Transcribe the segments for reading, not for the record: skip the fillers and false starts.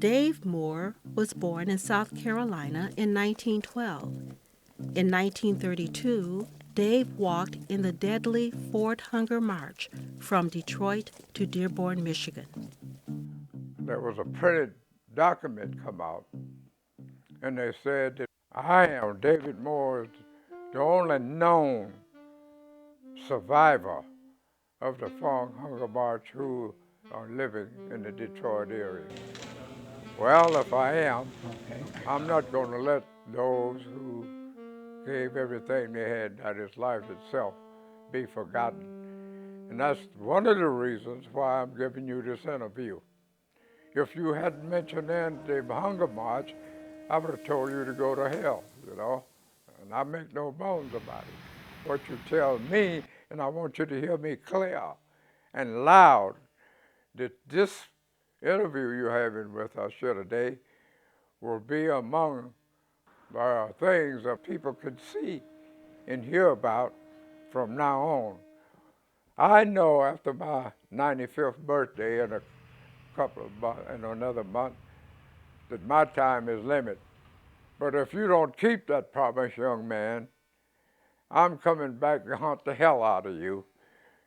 Dave Moore was born in South Carolina in 1912. In 1932, Dave walked in the deadly Fort Hunger March from Detroit to Dearborn, Michigan. There was a printed document come out, and they said that I am David Moore, the only known survivor of the Fort Hunger March who are living in the Detroit area. Well, if I am, I'm not going to let those who gave everything they had, that is life itself, be forgotten. And that's one of the reasons why I'm giving you this interview. If you hadn't mentioned the Hunger March, I would have told you to go to hell, and I make no bones about it. What you tell me, and I want you to hear me clear and loud, that this interview you're having with us here today will be among things that people can see and hear about from now on. I know after my 95th birthday in another month, that my time is limited. But if you don't keep that promise, young man, I'm coming back to haunt the hell out of you.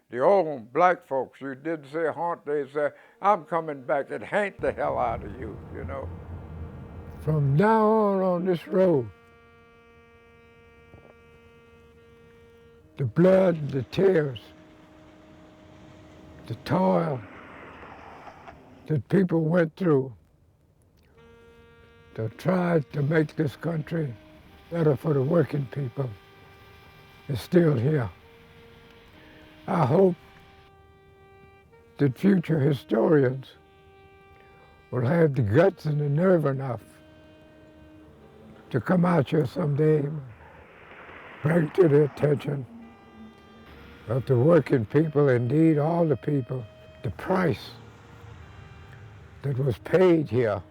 The old black folks, you didn't say haunt, they say, I'm coming back and haunt the hell out of you, From now on this road, the blood, the tears, the toil that people went through to try to make this country better for the working people is still here. I hope that future historians will have the guts and the nerve enough to come out here someday and bring to the attention of the working people, indeed all the people, the price that was paid here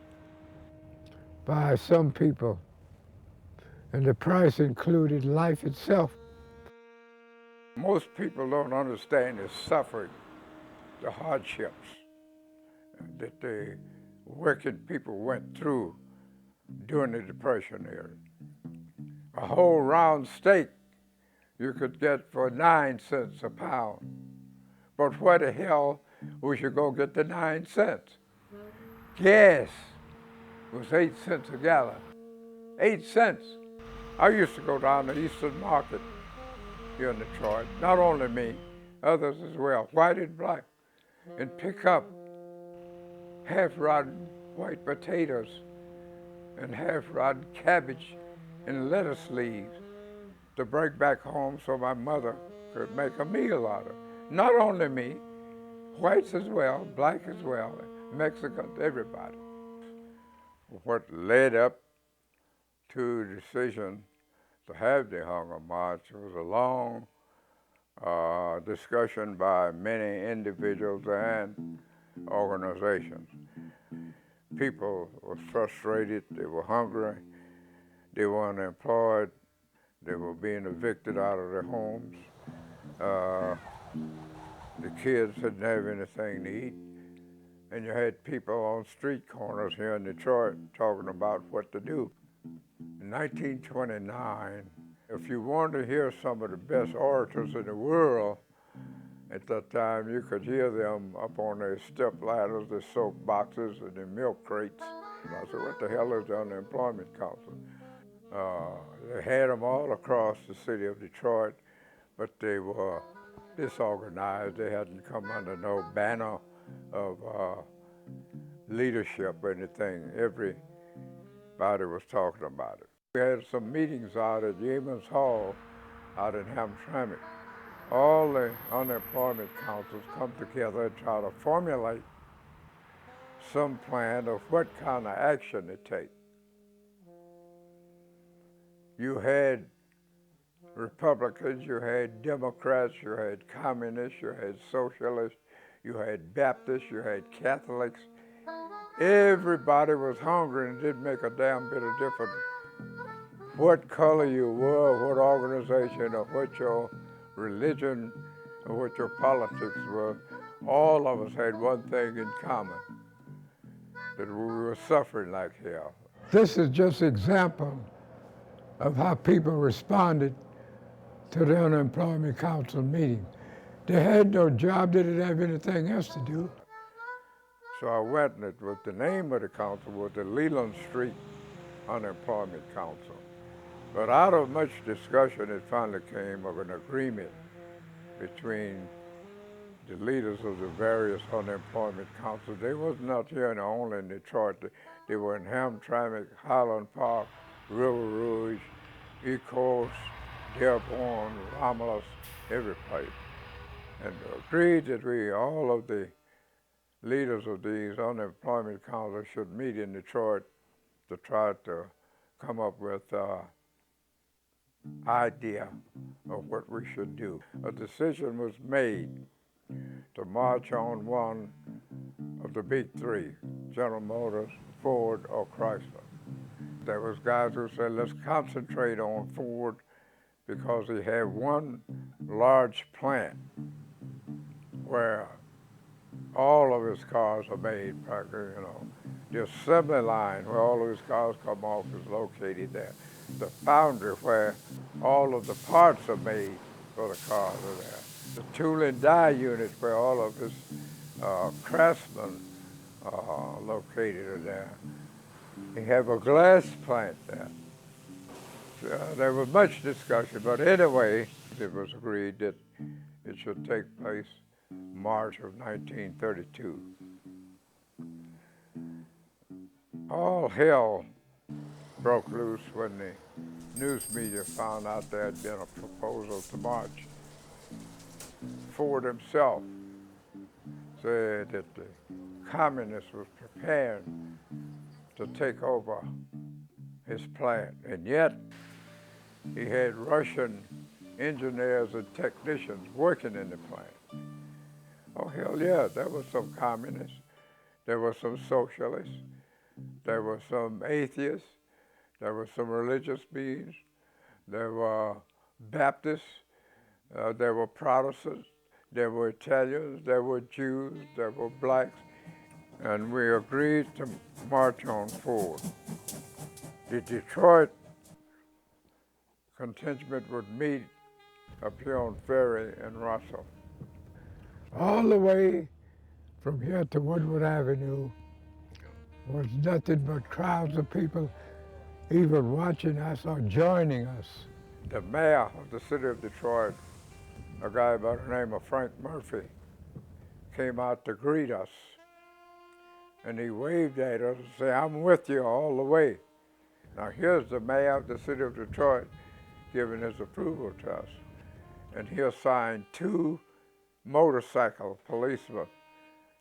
by some people. And the price included life itself. Most people don't understand the suffering, the hardships that the working people went through during the Depression era. A whole round steak you could get for 9 cents a pound. But where the hell we should go get the 9 cents? Gas was 8 cents a gallon. 8 cents. I used to go down to Eastern Market here in Detroit, not only me, others as well, white and black, and pick up half-rotten white potatoes and half-rotten cabbage and lettuce leaves to bring back home so my mother could make a meal out of it. Not only me, whites as well, black as well, Mexicans, everybody. What led up to the decision to have the Hunger March was a long discussion by many individuals and organizations. People were frustrated, they were hungry, they were unemployed, they were being evicted out of their homes. The kids didn't have anything to eat. And you had people on street corners here in Detroit talking about what to do. In 1929, if you wanted to hear some of the best orators in the world at that time, you could hear them up on their step ladders, their soap boxes, and their milk crates. And I said, what the hell is the Unemployment Council? They had them all across the city of Detroit, but they were disorganized. They hadn't come under no banner of leadership or anything. Everybody was talking about it. We had some meetings out at Yeaman's Hall out in Hamtramck. All the unemployment councils come together and try to formulate some plan of what kind of action to take. You had Republicans, you had Democrats, you had communists, you had socialists, you had Baptists, you had Catholics. Everybody was hungry and it didn't make a damn bit of difference what color you were, what organization, or what your religion, or what your politics were. All of us had one thing in common. that we were suffering like hell. This is just an example of how people responded to the unemployment council meeting. They had no job, they didn't have anything else to do. So I went, and the name of the council was the Leland Street Unemployment Council. But out of much discussion, it finally came of an agreement between the leaders of the various unemployment councils. They was not here only in Detroit. They were in Hamtramck, Highland Park, River Rouge, Ecosse, Dearborn, Romulus, every place. And agreed that all of the leaders of these unemployment councils should meet in Detroit to try to come up with idea of what we should do. A decision was made to march on one of the big three, General Motors, Ford, or Chrysler. There was guys who said, let's concentrate on Ford because he had one large plant where all of his cars are made, practically, The assembly line where all of his cars come off is located there. The foundry where all of the parts are made for the cars are there. The tool and die unit where all of his craftsmen are located are there. He have a glass plant there. There was much discussion, but anyway, it was agreed that it should take place March of 1932. All hell broke loose when the news media found out there had been a proposal to march. Ford himself said that the communists was preparing to take over his plant, and yet he had Russian engineers and technicians working in the plant. Oh, hell yeah, there were some communists, there were some socialists, there were some atheists, there were some religious beings, there were Baptists, there were Protestants, there were Italians, there were Jews, there were blacks, and we agreed to march on Ford. The Detroit contingent would meet up here on Ferry and Russell. All the way from here to Woodward Avenue was nothing but crowds of people, even watching us or joining us. The mayor of the city of Detroit, a guy by the name of Frank Murphy, came out to greet us. And he waved at us and said, I'm with you all the way. Now here's the mayor of the city of Detroit giving his approval to us. And he assigned 2 motorcycle policemen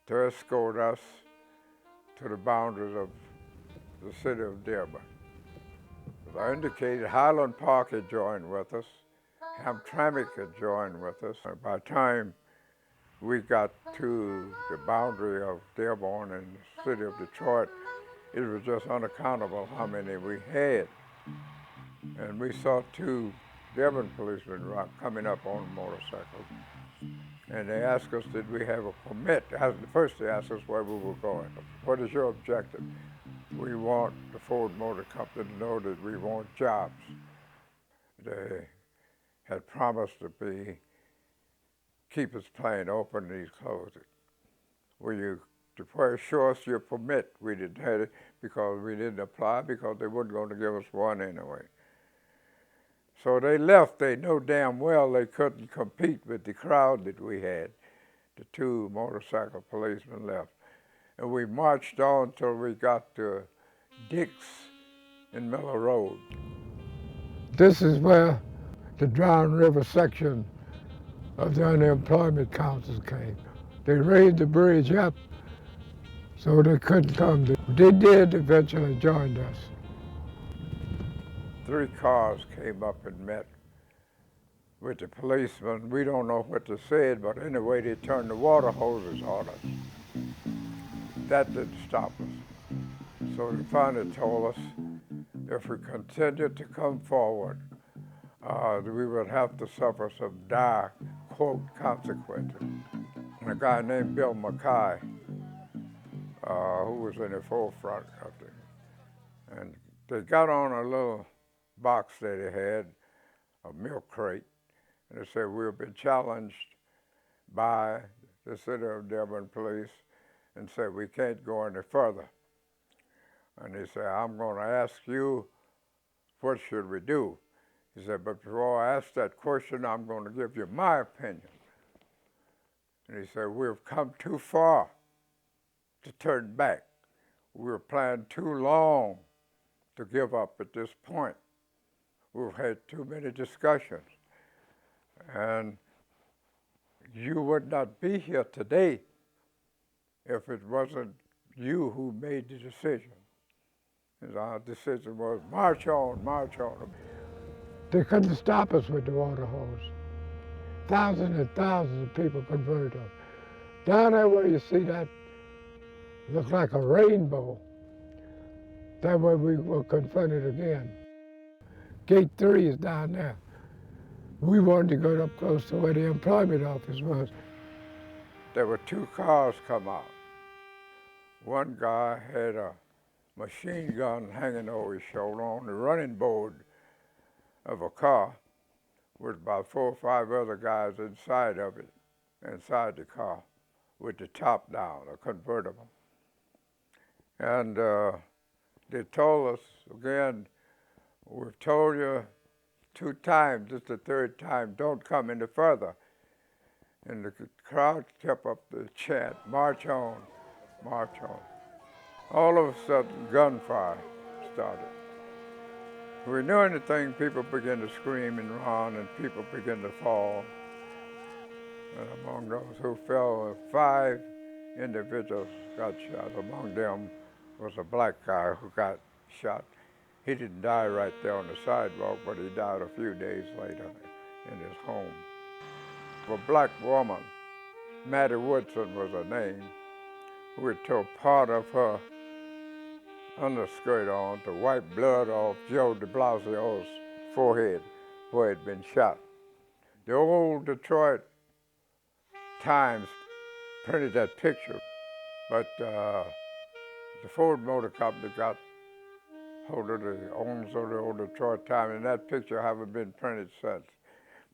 to escort us to the boundaries of the city of Dearborn. As I indicated, Highland Park had joined with us. Hamtramck had joined with us. And by the time we got to the boundary of Dearborn and the city of Detroit, it was just unaccountable how many we had. And we saw 2 Dearborn policemen coming up on motorcycles. And they asked us, did we have a permit? First they asked us where we were going. What is your objective? We want the Ford Motor Company to know that we want jobs. They had promised to keep his plant open and he'd close it. Will you show us your permit? We didn't have it because we didn't apply because they weren't going to give us one anyway. So they left. They knew damn well they couldn't compete with the crowd that we had. The 2 motorcycle policemen left. And we marched on till we got to Dick's in Miller Road. This is where the Drown River section of the unemployment council came. They raised the bridge up so they couldn't come. They did eventually join us. 3 cars came up and met with the policemen. We don't know what they said, but anyway, they turned the water hoses on us. That didn't stop us. So they finally told us if we continued to come forward, we would have to suffer some dire, quote, consequences. And a guy named Bill Mackay who was in the forefront of it. And they got on a little box that they had, a milk crate, and they said, we've been challenged by the city of Dearborn police and said we can't go any further. And he said, I'm going to ask you, what should we do? He said, but before I ask that question, I'm going to give you my opinion. And he said, we've come too far to turn back. We've planned too long to give up at this point. We've had too many discussions. And you would not be here today if it wasn't you who made the decision. And our decision was march on, march on. They couldn't stop us with the water hose. Thousands and thousands of people converted us. Down there where you see that, looked like a rainbow. That way we were confronted again. Gate 3 is down there. We wanted to go up close to where the employment office was. There were 2 cars come out. One guy had a machine gun hanging over his shoulder on the running board of a car with about 4 or 5 other guys inside of it, inside the car, with the top down, a convertible. And they told us, again, we've told you 2 times, this is the 3rd time, don't come any further. And the crowd kept up the chant, march on, march on. All of a sudden, gunfire started. We knew anything, people began to scream and run, and people began to fall. And among those who fell, 5 individuals got shot. Among them was a black guy who got shot. He didn't die right there on the sidewalk, but he died a few days later in his home. A black woman, Mattie Woodson was her name, who had tore part of her underskirt on to wipe blood off Joe de Blasio's forehead where he'd been shot. The old Detroit Times printed that picture, but the Ford Motor Company got hold of the owners of the old Detroit Times, and that picture haven't been printed since.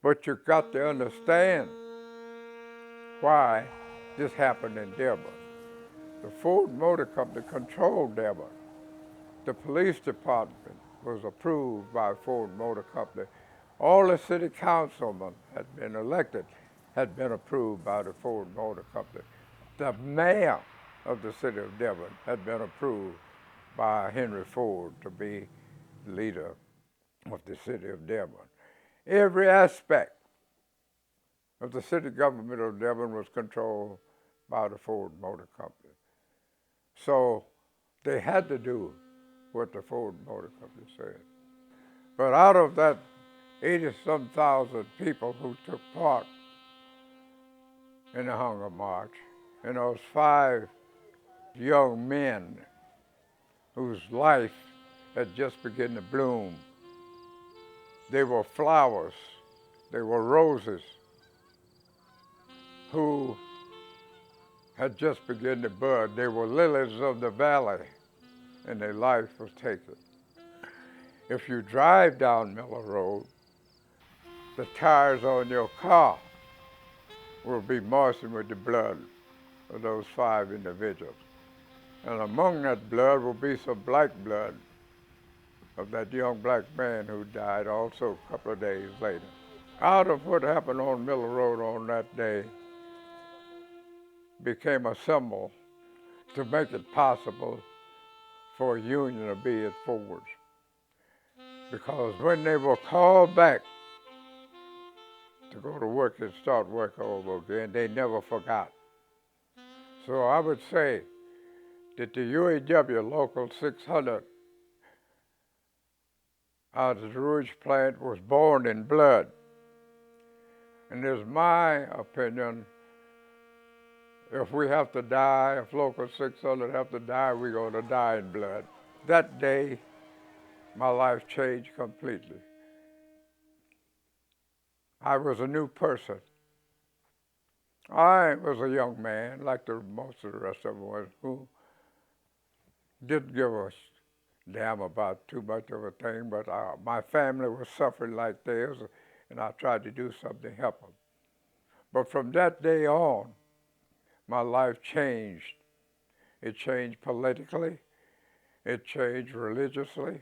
But you got to understand why this happened in Dearborn. The Ford Motor Company controlled Dearborn. The police department was approved by Ford Motor Company. All the city councilmen had been elected, had been approved by the Ford Motor Company. The mayor of the city of Dearborn had been approved by Henry Ford to be the leader of the city of Dearborn. Every aspect of the city government of Dearborn was controlled by the Ford Motor Company. So they had to do what the Ford Motor Company said. But out of that 80-some thousand people who took part in the Hunger March, and those 5 young men whose life had just begun to bloom, they were flowers, they were roses, who had just begun to bud. They were lilies of the valley, and their life was taken. If you drive down Miller Road, the tires on your car will be moistened with the blood of those 5 individuals. And among that blood will be some black blood of that young black man who died also a couple of days later. Out of what happened on Miller Road on that day became a symbol to make it possible for a union to be at Ford's. Because when they were called back to go to work and start work over again, they never forgot. So I would say that the UAW Local 600 out of the Rouge plant was born in blood. And it's my opinion, if we have to die, if Local 600 have to die, we're going to die in blood. That day, my life changed completely. I was a new person. I was a young man, like most of the rest of them was, who didn't give a damn about too much of a thing, but my family was suffering like theirs, and I tried to do something to help them. But from that day on, my life changed. It changed politically, it changed religiously,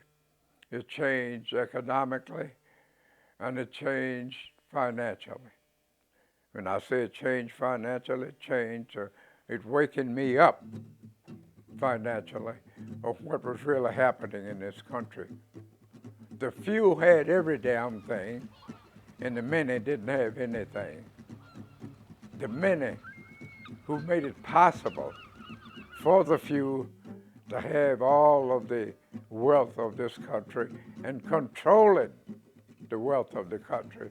it changed economically, and it changed financially. When I say it changed financially, it wakened me up financially of what was really happening in this country. The few had every damn thing, and the many didn't have anything. The many who made it possible for the few to have all of the wealth of this country and controlling the wealth of the country.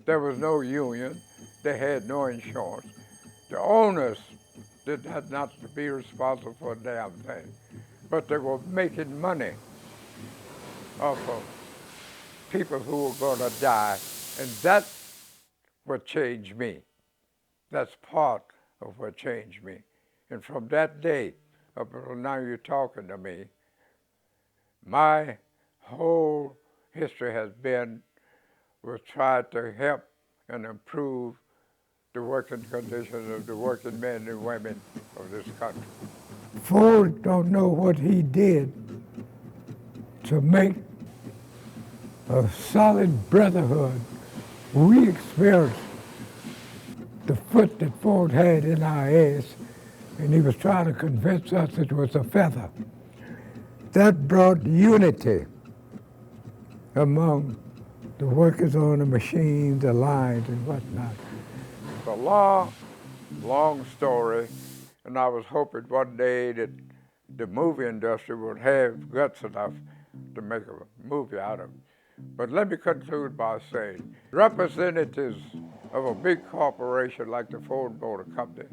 There was no union. They had no insurance. The owners had not to be responsible for a damn thing, but they were making money off of people who were going to die, and that's what changed me. That's part of what changed me. And from that day up until now you're talking to me, my whole history has been was try to help and improve the working conditions of the working men and women of this country. Ford don't know what he did to make a solid brotherhood. We experienced the foot that Ford had in our ass, and he was trying to convince us it was a feather. That brought unity among the workers on the machines, the lines, and whatnot. It's a long, long story, and I was hoping one day that the movie industry would have guts enough to make a movie out of it. But let me conclude by saying, representatives of a big corporation like the Ford Motor Company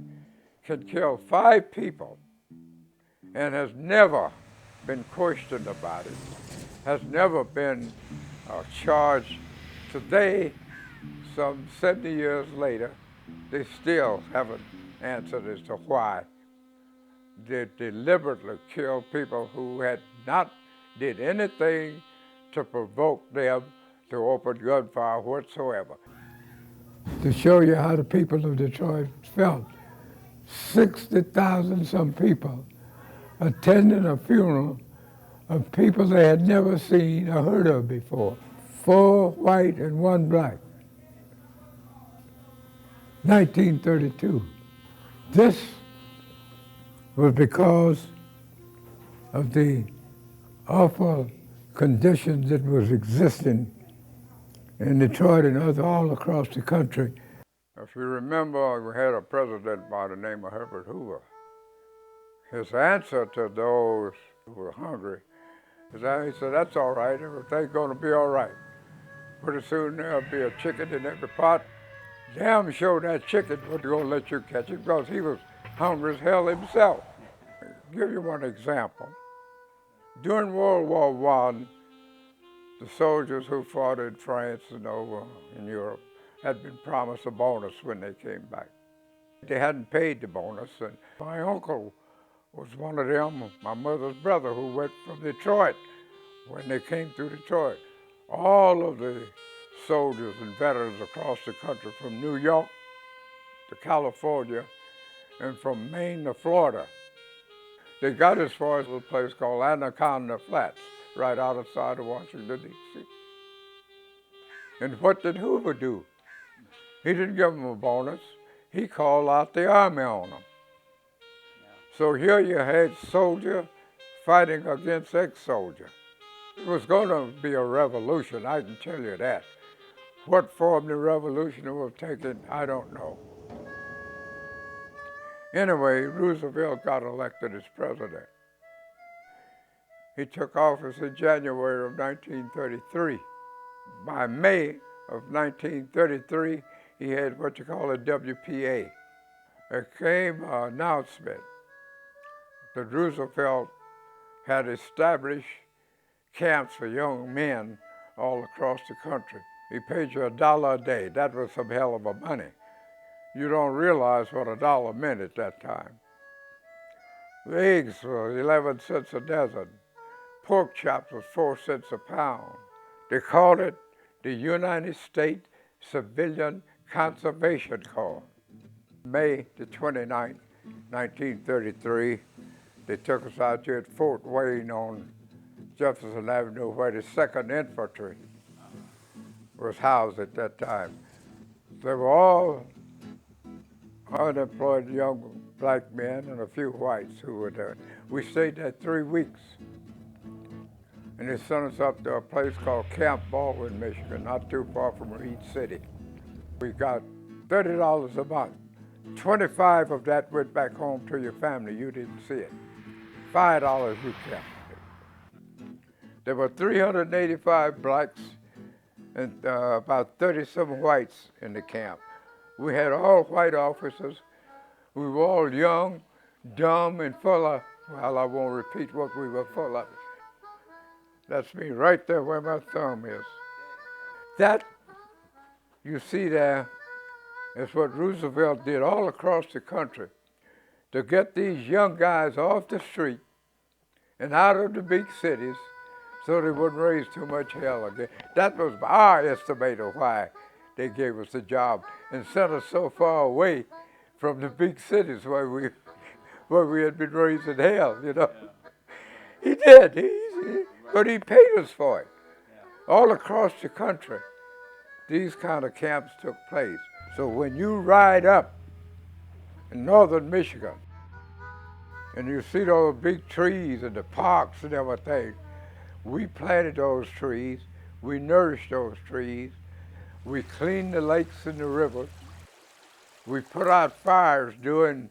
can kill 5 people and has never been questioned about it, has never been charged. Today, some 70 years later, they still haven't answered as to why they deliberately killed people who had not did anything to provoke them to open gunfire whatsoever. To show you how the people of Detroit felt, 60,000 some people attending a funeral of people they had never seen or heard of before. 4 white and 1 black. 1932. This was because of the awful conditions that was existing in Detroit and all across the country. If you remember, we had a president by the name of Herbert Hoover. His answer to those who were hungry is that he said, "That's all right, everything's gonna be all right. Pretty soon there'll be a chicken in every pot. Damn sure that chicken wasn't gonna let you catch it because he was hungry as hell himself." I'll give you one example. During World War I, the soldiers who fought in France and over in Europe had been promised a bonus when they came back. They hadn't paid the bonus, and my uncle was one of them, my mother's brother, who went from Detroit when they came through Detroit. All of the soldiers and veterans across the country, from New York to California and from Maine to Florida, they got as far as a place called Anaconda Flats, right outside of Washington, D.C. And what did Hoover do? He didn't give them a bonus. He called out the army on them. So here you had soldier fighting against ex-soldier. It was going to be a revolution, I can tell you that. What form the revolution was taking, I don't know. Anyway, Roosevelt got elected as president. He took office in January of 1933. By May of 1933, he had what you call a WPA. There came an announcement that Roosevelt had established camps for young men all across the country. He paid you $1 a day. That was some hell of a money. You don't realize what $1 meant at that time. The eggs were 11 cents a dozen. Pork chops was 4 cents a pound. They called it the United States Civilian Conservation Corps. May the 29th, 1933, they took us out here at Fort Wayne on Jefferson Avenue, where the 2nd Infantry was housed at that time. They were all unemployed young black men and a few whites who were there. We stayed there 3 weeks. And they sent us up to a place called Camp Baldwin, Michigan, not too far from Reed City. We got $30 a month. 25 of that went back home to your family. You didn't see it. $5 you kept. There were 385 blacks and about 30-some whites in the camp. We had all white officers. We were all young, dumb, and full of, well, I won't repeat what we were full of. That's me right there where my thumb is. That you see there is what Roosevelt did all across the country to get these young guys off the street and out of the big cities so they wouldn't raise too much hell again. That was our estimate of why they gave us the job and sent us so far away from the big cities where we had been raising hell, you know. He did, but he paid us for it. All across the country, these kind of camps took place. So when you ride up in northern Michigan and you see those big trees and the parks and everything, we planted those trees, we nourished those trees, we cleaned the lakes and the rivers, we put out fires during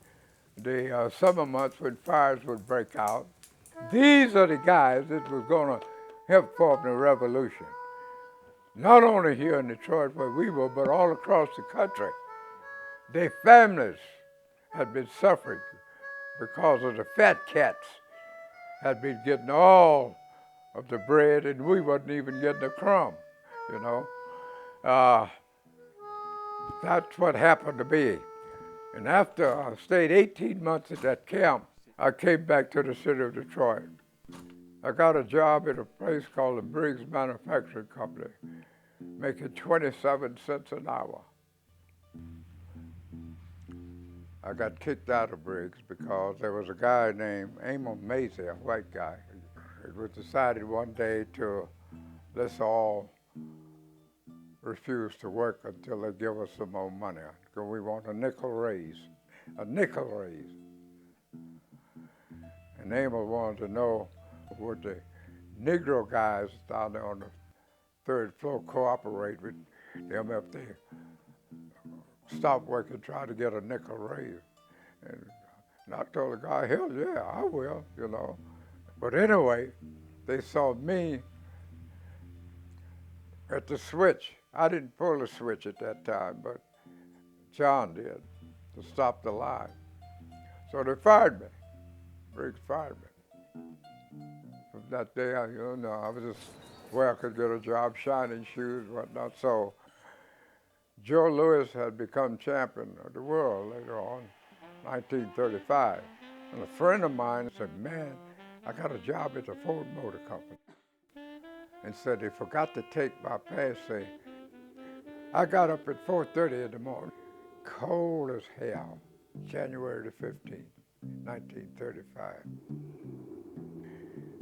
the summer months when fires would break out. These are the guys that was going to help form the revolution. Not only here in Detroit where we were, but all across the country. Their families had been suffering because of the fat cats had been getting all of the bread and we wasn't even getting a crumb, you know. That's what happened to me. And after I stayed 18 months at that camp, I came back to the city of Detroit. I got a job at a place called the Briggs Manufacturing Company, making 27 cents an hour. I got kicked out of Briggs because there was a guy named Emil Macy, a white guy. It was decided one day to let's all refuse to work until they give us some more money, because we want a nickel raise. And Emil wanted to know would the Negro guys down there on the 3rd floor cooperate with them if they stop working, try to get a nickel raise. And I told the guy, hell yeah, I will, you know. But anyway, they saw me at the switch. I didn't pull the switch at that time, but John did to stop the line. So they fired me. Briggs fired me. From that day, I was just where I could get a job, shining shoes, whatnot. So Joe Louis had become champion of the world later on, 1935. And a friend of mine said, man, I got a job at the Ford Motor Company. And said they forgot to take my pass. I got up at 4:30 in the morning, cold as hell, January the 15th, 1935.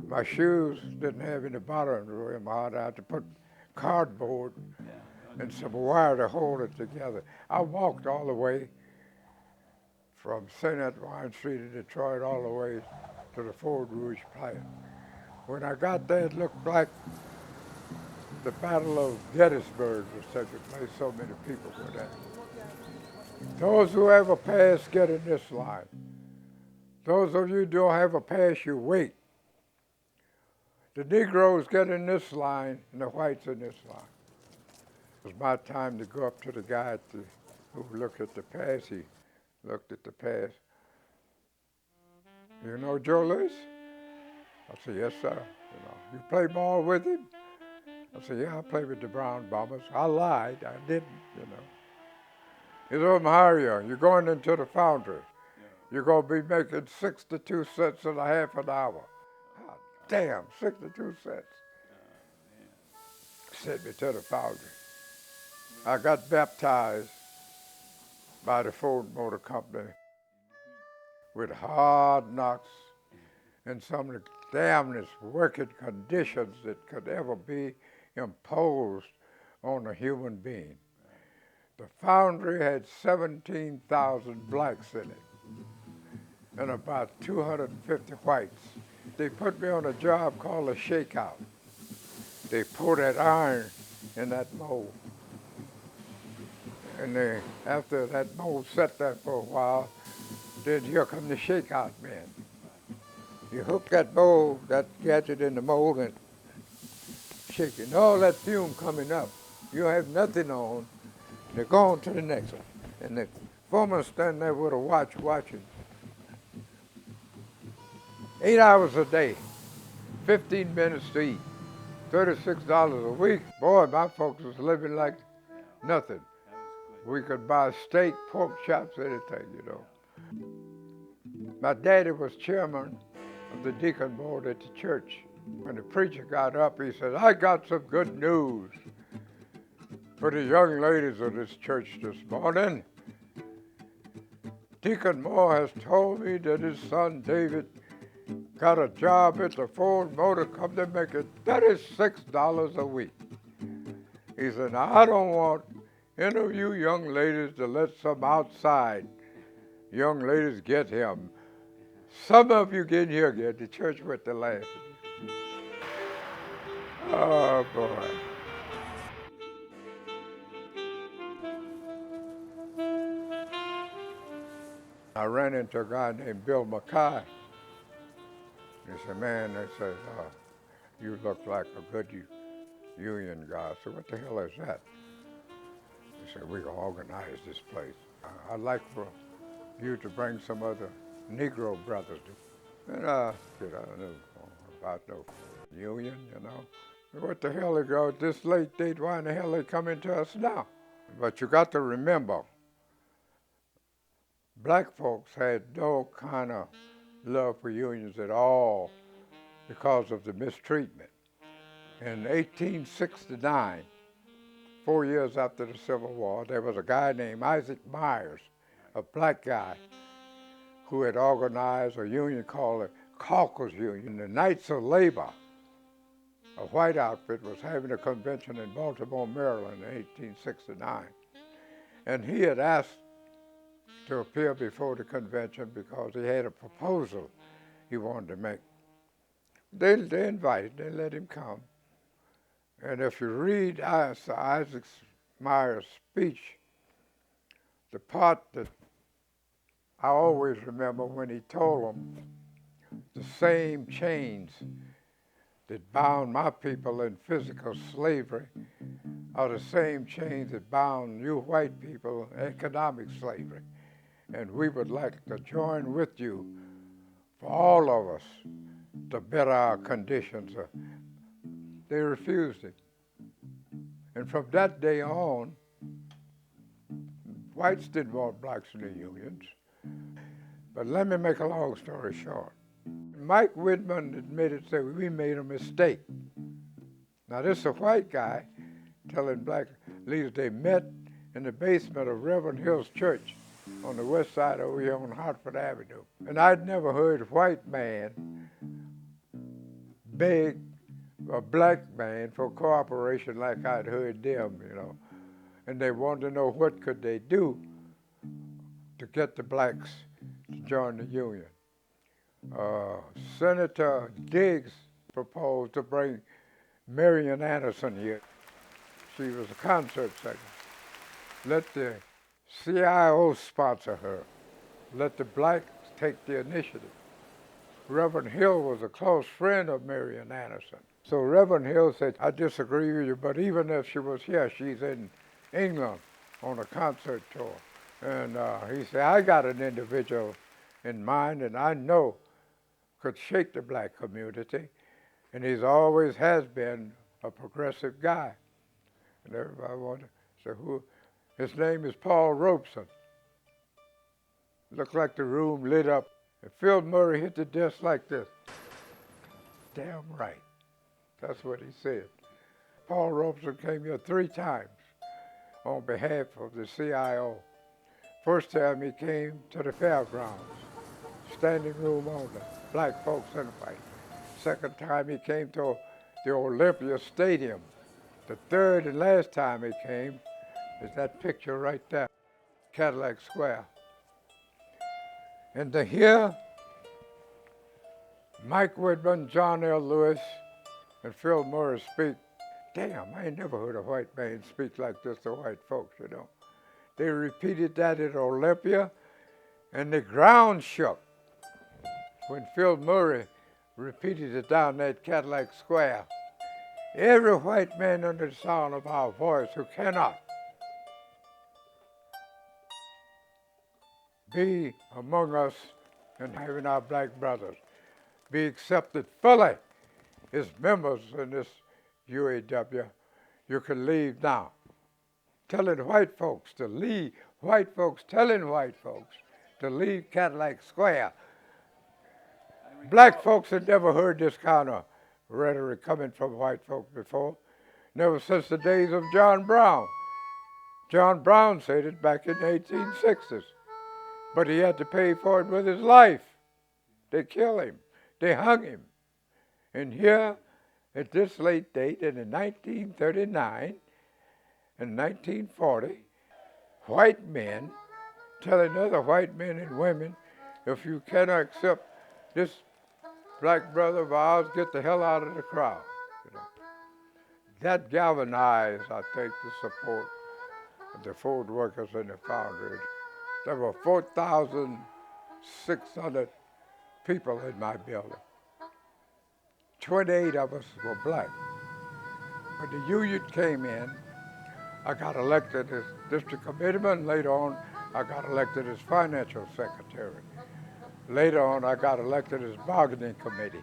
My shoes didn't have any bottom to them. I had to put cardboard and some wire to hold it together. I walked all the way from St. Antoine Street in Detroit all the way to the Ford Rouge plant. When I got there, it looked like the Battle of Gettysburg was taking place. So many people were there. Those who have a pass, get in this line. Those of you who don't have a pass, you wait. The Negroes get in this line, and the whites in this line. It was my time to go up to the guy who looked at the pass. He looked at the pass. You know Joe Louis? I said, yes, sir. You play ball with him? I said, yeah, I played with the Brown Bombers. I lied. I didn't, He said, Mario, you're going into the foundry. You're going to be making 62 cents and a half an hour. God damn, 62 cents. Sent me to the foundry. I got baptized by the Ford Motor Company with hard knocks and some of the damnedest working conditions that could ever be imposed on a human being. The foundry had 17,000 blacks in it and about 250 whites. They put me on a job called a shakeout. They pour that iron in that mold. And after that mold sat there for a while, then here come the shakeout men. You hook that mold, that gadget in the mold and shake it. And all that fume coming up, you have nothing on. They're going to the next one. And the foreman standing there with a watch watching. 8 hours a day, 15 minutes to eat, $36 a week. Boy, my folks was living like nothing. We could buy steak, pork chops, anything, you know. My daddy was chairman of the deacon board at the church. When the preacher got up, he said, I got some good news for the young ladies of this church this morning. Deacon Moore has told me that his son David got a job at the Ford Motor Company making $36 a week. He said, now I don't want any of you young ladies to let some outside young ladies get him. Some of you get here, get the church with the laughing. Oh boy. I ran into a guy named Bill Mackay. He said, man, they said, you look like a good union guy. I said, what the hell is that? He said, we can organize this place. I'd like for you to bring some other Negro brothers. And I don't know about no union, you know. What the hell they go at this late date? Why in the hell they coming to us now? But you got to remember, black folks had no kind of love for unions at all because of the mistreatment. In 1869, 4 years after the Civil War, there was a guy named Isaac Myers, a black guy, who had organized a union called the Caucus Union. The Knights of Labor, a white outfit, was having a convention in Baltimore, Maryland in 1869. And he had asked to appear before the convention because he had a proposal he wanted to make. They invited, they let him come. And if you read Isaac Myers' speech, the part that I always remember when he told them the same chains that bound my people in physical slavery are the same chains that bound you white people in economic slavery. And we would like to join with you for all of us to better our conditions. They refused it. And from that day on, whites didn't want blacks in the unions. But let me make a long story short. Mike Whitman admitted that we made a mistake. Now this is a white guy telling black leaders they met in the basement of Reverend Hill's church on the west side over here on Hartford Avenue. And I'd never heard a white man beg a black man for cooperation like I'd heard them, you know. And they wanted to know what could they do to get the blacks to join the union. Senator Diggs proposed to bring Marian Anderson here. She was a concert singer. Let the CIO sponsor her. Let the blacks take the initiative. Reverend Hill was a close friend of Marian Anderson. So Reverend Hill said, I disagree with you, but even if she was here, she's in England on a concert tour. And he said, I got an individual in mind and I know could shake the black community. And he's always has been a progressive guy. And everybody wanted to say, who? His name is Paul Robeson. Looked like the room lit up. And Phil Murray hit the desk like this. Damn right. That's what he said. Paul Robeson came here 3 times on behalf of the CIO. First time he came to the fairgrounds, standing room only, black folks and white. Second time he came to the Olympia Stadium. The third and last time he came is that picture right there, Cadillac Square. And to hear Mike Whitman, John L. Lewis, and Phil Murray speak, damn, I ain't never heard a white man speak like this to white folks, you know. They repeated that at Olympia, and the ground shook when Phil Murray repeated it down that Cadillac Square. Every white man under the sound of our voice who cannot be among us and having our black brothers be accepted fully as members in this UAW, you can leave now. Telling white folks to leave, white folks telling white folks to leave Cadillac Square. Black folks had never heard this kind of rhetoric coming from white folks before, never since the days of John Brown. John Brown said it back in the 1860s, but he had to pay for it with his life. They killed him, they hung him. And here, at this late date, in 1939 and 1940, white men telling other white men and women, if you cannot accept this black brother of ours, get the hell out of the crowd. You know. That galvanized, I think, the support of the Ford workers and the founders. There were 4,600 people in my building. 28 of us were black. When the union came in, I got elected as district committeeman. Later on, I got elected as financial secretary. Later on, I got elected as bargaining committee.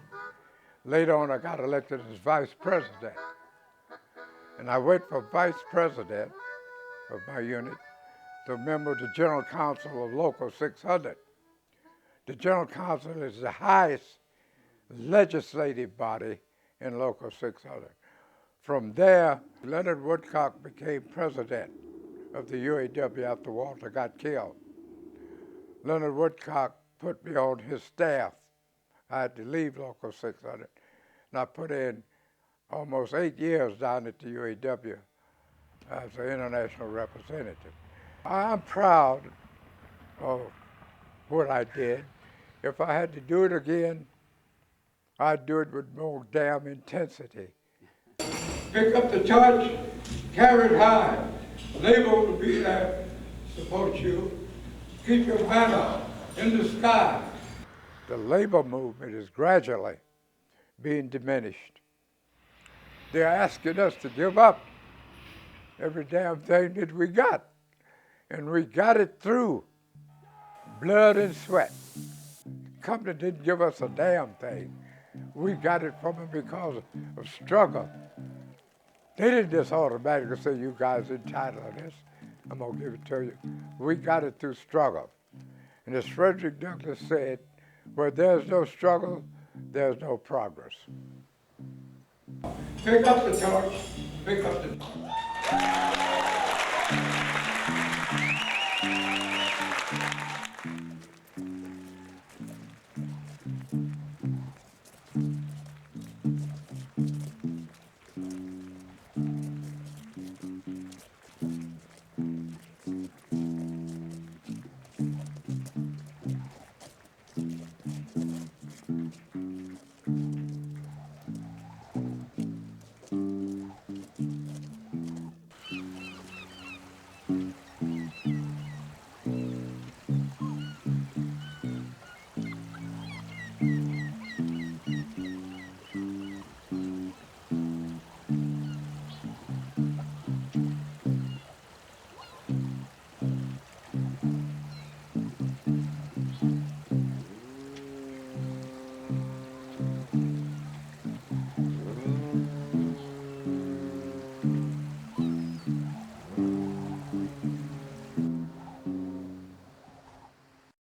Later on, I got elected as vice president. And I went from vice president of my unit to member of the General Council of Local 600. The General Council is the highest legislative body in Local 600. From there, Leonard Woodcock became president of the UAW after Walter got killed. Leonard Woodcock put me on his staff. I had to leave Local 600, and I put in almost 8 years down at the UAW as an international representative. I'm proud of what I did. If I had to do it again, I'd do it with more damn intensity. Pick up the torch, carry it high. Labor will be there to support you. Keep your banner in the sky. The labor movement is gradually being diminished. They're asking us to give up every damn thing that we got. And we got it through blood and sweat. The company didn't give us a damn thing. We got it from them because of struggle. They didn't just automatically say, you guys are entitled to this. I'm going to give it to you. We got it through struggle. And as Frederick Douglass said, where there's no struggle, there's no progress. Pick up the torch, pick up the torch.